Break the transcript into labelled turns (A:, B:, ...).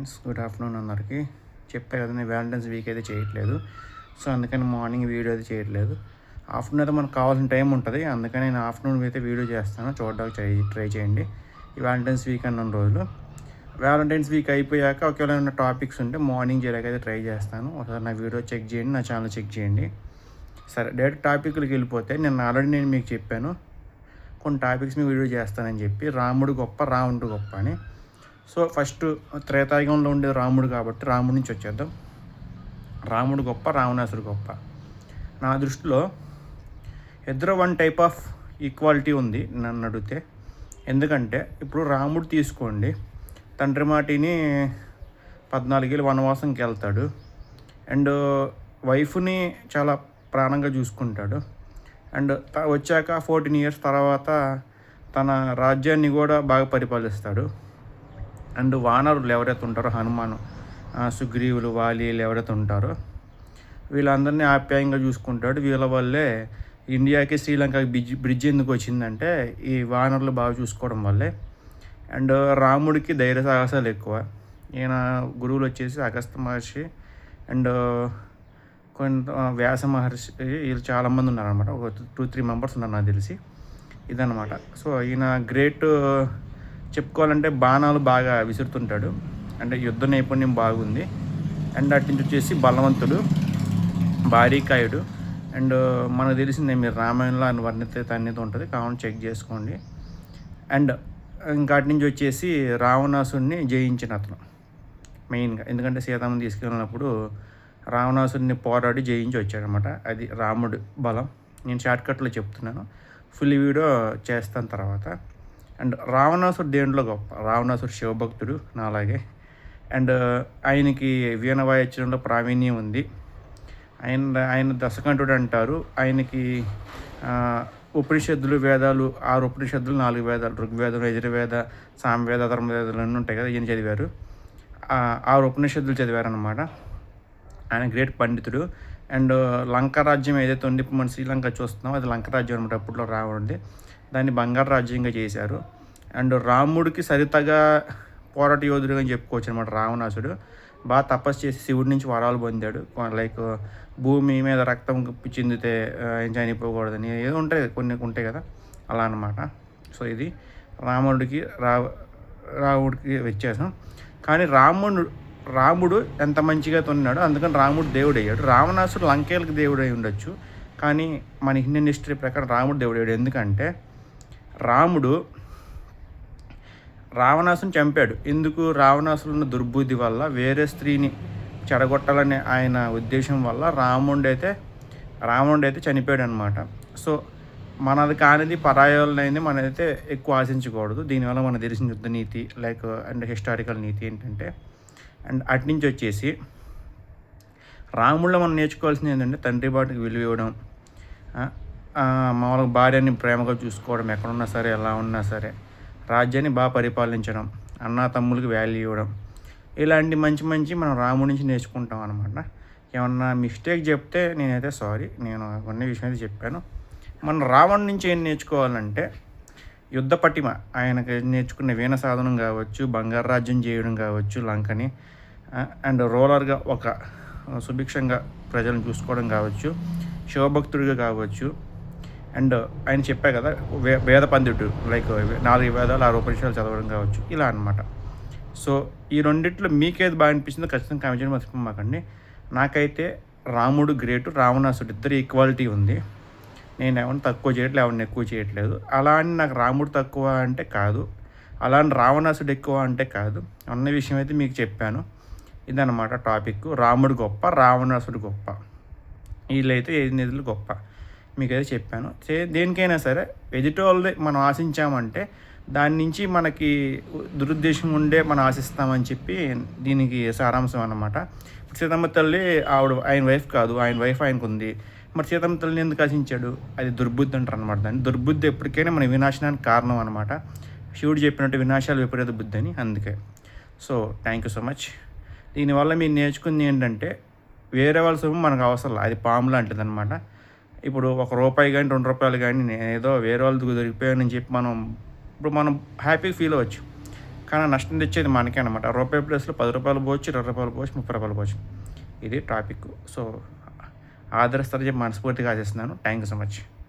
A: Friends, good afternoon అందరికి. చెప్పే కదా నేను వ్యాలంటైన్స్ వీక్ అయితే చేయట్లేదు. సో అందుకని మార్నింగ్ వీడియో అయితే చేయట్లేదు. ఆఫ్టర్నూన్ అయితే మనకు కావాల్సిన టైం ఉంటుంది, అందుకని నేను ఆఫ్టర్నూన్ అయితే వీడియో చేస్తాను. చూడడానికి ట్రై చేయండి. ఈ వ్యాలంటైన్స్ వీక్ అన్న రోజులు వ్యాలంటైన్స్ వీక్ అయిపోయాక ఒకవేళ ఏమైనా టాపిక్స్ ఉంటే మార్నింగ్ చేయడానికైతే ట్రై చేస్తాను. ఒకసారి నా వీడియో చెక్ చేయండి, నా ఛానల్ చెక్ చేయండి. సరే, డైరెక్ట్ టాపిక్లకు వెళ్ళిపోతే నేను మీకు చెప్పాను కొన్ని టాపిక్స్ మీ వీడియో చేస్తానని చెప్పి, రాముడు గొప్ప రావణుడు గొప్ప అని. సో ఫస్ట్ త్రేతాయుగంలో ఉండే రాముడు కాబట్టి రాముడి నుంచి వచ్చేద్దాం. రాముడు గొప్ప రావణాసుడు గొప్ప. నా దృష్టిలో ఇద్దరు వన్ టైప్ ఆఫ్ ఈక్వాలిటీ ఉంది నన్ను అడిగితే. ఎందుకంటే ఇప్పుడు రాముడు తీసుకోండి, తండ్రి మాటిని 14 ఏళ్ళు వనవాసంకి వెళ్తాడు అండ్ వైఫ్ని చాలా ప్రాణంగా చూసుకుంటాడు. అండ్ వచ్చాక 14 ఇయర్స్ తర్వాత తన రాజ్యాన్ని కూడా బాగా పరిపాలిస్తాడు. అండ్ వానరులు ఎవరైతే ఉంటారో హనుమాను, సుగ్రీవులు, వాలీలు ఎవరైతే ఉంటారో వీళ్ళందరినీ ఆప్యాయంగా చూసుకుంటాడు. వీళ్ళ వల్లే ఇండియాకి శ్రీలంకకి బ్రిడ్జ్ ఎందుకు వచ్చిందంటే ఈ వానరులు బాగా చూసుకోవడం వల్లే. అండ్ రాముడికి ధైర్య సాహసాలు ఎక్కువ. ఈయన గురువులు వచ్చేసి అగస్త్య మహర్షి అండ్ కొంత వ్యాస మహర్షి, వీళ్ళు చాలామంది ఉన్నారనమాట. ఒక 2-3 మెంబర్స్ ఉన్నారు నాకు తెలిసి. ఇదనమాట. సో ఈయన గ్రేట్. చెప్పుకోవాలంటే బాణాలు బాగా విసురుతుంటాడు, అంటే యుద్ధ నైపుణ్యం బాగుంది. అండ్ అటు నుంచి వచ్చేసి బలవంతుడు, భారీకాయుడు. అండ్ మనకు తెలిసిందే, మీరు రామాయణంలో ఆయన వర్ణిత అన్నిటి ఉంటుంది, కావున చెక్ చేసుకోండి. అండ్ ఇంకా అటు నుంచి వచ్చేసి రావణాసుడిని జయించిన అతను మెయిన్గా. ఎందుకంటే సీతమ్మని తీసుకెళ్ళినప్పుడు రావణాసుడిని పోరాడి జయించి వచ్చాడనమాట. అది రాముడు బలం. నేను షార్ట్కట్లో చెప్తున్నాను, ఫుల్ వీడియో చేస్తాను తర్వాత. అండ్ రావణాసుడు దేంట్లో గొప్ప? రావణాసుడు శివభక్తుడు నాలాగే. అండ్ ఆయనకి వీణ వాయించడంలో ప్రావీణ్యం ఉంది. ఆయన దశకంఠుడు అంటారు. ఆయనకి ఉపనిషత్తులు, వేదాలు, 6 ఉపనిషత్తులు, 4 వేదాలు, ఋగ్వేదం, యజుర్వేద, సామవేద, ధర్మవేదాలు అన్నీ ఉంటాయి కదా, ఈయన చదివారు. 6 ఉపనిషత్తులు చదివారనమాట. ఆయన గ్రేట్ పండితుడు. అండ్ లంకా రాజ్యం ఏదైతే ఉంది, ఇప్పుడు మనం శ్రీలంక చూస్తున్నాం, అది లంకా రాజ్యం అనమాట. అప్పట్లో రావణుడిది. దాన్ని బంగారు రాజ్యంగా చేశారు. అండ్ రాముడికి సరితగా పోరాట యోధుడుగా చెప్పుకోవచ్చు అనమాట. రావణాసుడు బాగా తపస్సు చేసి శివుడి నుంచి వరాలు పొందాడు. లైక్ భూమి మీద రక్తం చెందితే చనిపోకూడదని ఏదో ఉంటాయి, కొన్ని ఉంటాయి కదా, అలా అనమాట. సో ఇది రాముడికి వ్యత్యాసం. కానీ రాముడు ఎంత మంచిగా తొన్నాడు, అందుకని రాముడు దేవుడు అయ్యాడు. రావణాసుడు లంకేలకు దేవుడు అయి ఉండొచ్చు, కానీ మన ఇండియన్ హిస్టరీ ప్రకారం రాముడు దేవుడు అయ్యాడు. ఎందుకంటే రాముడు రావణాసుని చంపాడు. ఎందుకు? రావణాసురున్న దుర్బుద్ధి వల్ల, వేరే స్త్రీని చెడగొట్టాలనే ఆయన ఉద్దేశం వల్ల రావణుడైతే చనిపోయాడు అనమాట. సో మనది కానిది పరాయాలైంది మనదైతే ఎక్కువ ఆశించకూడదు. దీనివల్ల మనకు తెలిసిన యుద్ధ నీతి అండ్ హిస్టారికల్ నీతి ఏంటంటే, అండ్ అటు నుంచి వచ్చేసి రాముడిలో మనం నేర్చుకోవాల్సింది ఏంటంటే తండ్రి బాటుకి విలువ ఇవ్వడం, మామూలుగా భార్యని ప్రేమగా చూసుకోవడం, ఎక్కడున్నా సరే ఎలా ఉన్నా సరే, రాజ్యాన్ని బాగా పరిపాలించడం, అన్నా తమ్ములకి వాల్యూ ఇవ్వడం, ఇలాంటి మంచి మనం రాముడి నుంచి నేర్చుకుంటాం అనమాట. ఏమన్నా మిస్టేక్ చెప్తే నేనైతే సారీ, నేను కొన్ని విషయం అయితే చెప్పాను. మనం రావణ్ నుంచి ఏం నేర్చుకోవాలంటే యుద్ధ పటిమ, ఆయనకి నేర్చుకున్న వీణ సాధనం కావచ్చు, బంగారు రాజ్యం చేయడం కావచ్చు లంకని, అండ్ రూలర్గా ఒక సుభిక్షంగా ప్రజలను చూసుకోవడం కావచ్చు, శివభక్తుడిగా కావచ్చు. అండ్ ఆయన చెప్పా కదా, వేద పండితుడు, లైక్ 4 వేదాలు, 6 ఉపనిషత్తులు చదవడం కావచ్చు, ఇలా అనమాట. సో ఈ రెండిట్లో మీకేది బాగా అనిపించిందో ఖచ్చితంగా కామెంట్ చేయడం మర్చిపోమాకండి. నాకైతే రాముడు గ్రేటు, రావణాసుడు ఇద్దరు ఈక్వాలిటీ ఉంది. నేను ఎవరిని తక్కువ చేయట్లేదు, ఎవరిని ఎక్కువ చేయట్లేదు. అలా అని నాకు రాముడు తక్కువ అంటే కాదు, అలా అని రావణాసుడు ఎక్కువ అంటే కాదు. అన్న విషయం అయితే మీకు చెప్పాను. ఇదన్నమాట టాపిక్. రాముడు గొప్ప, రావణాసుడు గొప్ప, వీళ్ళైతే 5 నిధులు గొప్ప, మీకైతే చెప్పాను. దేనికైనా సరే ఎదుటి వాళ్ళది మనం ఆశించామంటే దాని నుంచి మనకి దురుద్దేశం ఉండే మనం ఆశిస్తామని చెప్పి దీనికి సారాంశం అన్నమాట. సీతమ్మ తల్లి ఆయన వైఫ్ కాదు, ఆయన వైఫ్ ఆయనకు ఉంది. మరి సీతమ్మ తల్లిని ఎందుకు ఆశించాడు? అది దుర్బుద్ధి అంటారు అనమాట. దాన్ని దుర్బుద్ధి ఎప్పటికైనా మన వినాశనానికి కారణం అనమాట. శివుడు చెప్పినట్టు వినాశాలు విపరీత బుద్ధి అని, అందుకే. So thank you so much. దీనివల్ల మీరు నేర్చుకుంది ఏంటంటే, వేరే వాళ్ళ సొమ్ము మనకు అవసరం, అది పాము లాంటిది అనమాట. ఇప్పుడు ₹1 కానీ ₹2 కానీ ఏదో వేరే వాళ్ళకి దొరికిపోయానని చెప్పి మనం హ్యాపీగా ఫీల్ అవ్వచ్చు. కానీ నష్టం తెచ్చేది మనకే అనమాట. రూపాయి ప్లేస్లో రూ. 10 పోవచ్చు, రూ. 20 పోవచ్చు, రూ. 30 పోవచ్చు. ఇది టాపిక్. సో ఆదరిస్తారని చెప్పి మనస్ఫూర్తిగా ఆశిస్తున్నాను. Thank you so much.